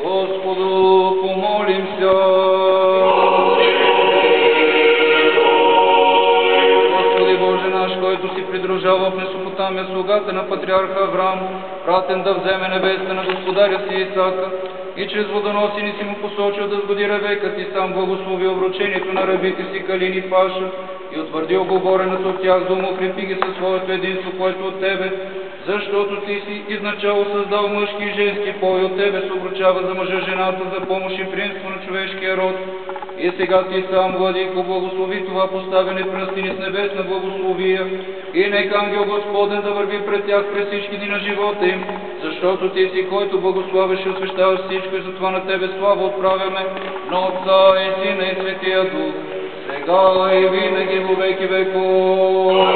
Господу помолимся. Господи Боже наш, който си придружал в Месопотамия слугата на патриарха Авраам, пратен да вземе невеста на господаря си Исака, и чрез водоносини си му посочил да сгоди Ревека, ти сам благословил вручението на рабите си Калин и Паша и утвърдил говореното от тях дума, укрепи ги със своето единство, което от Тебе, защото Ти си изначало създал мъжки и женски пол и от Тебе се обручава за мъжа жената, за помощ и принство на човешкия род. И сега Ти сам, Владико, благослови това поставяне пръстени с небесна благословия и нека ангел Господен да върви пред тях през всички дни на живота им, защото Ти си, който благославяш и освещаваш всичко и затова на Тебе слава отправяме на Отца и Сина и Светия Дух, сега и винаги во веки веков.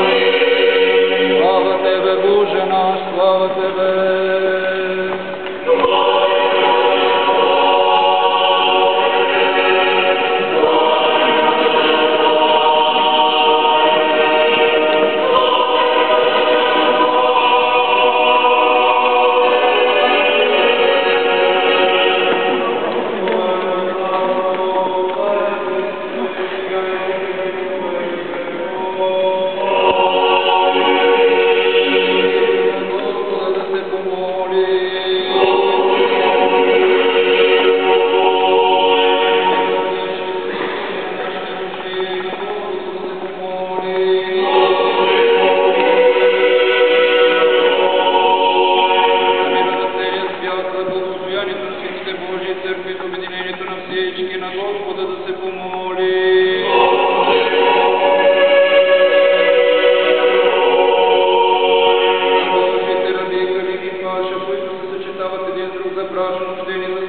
Слава Тебе, Боже наш, слава Тебе! за бражно рождение,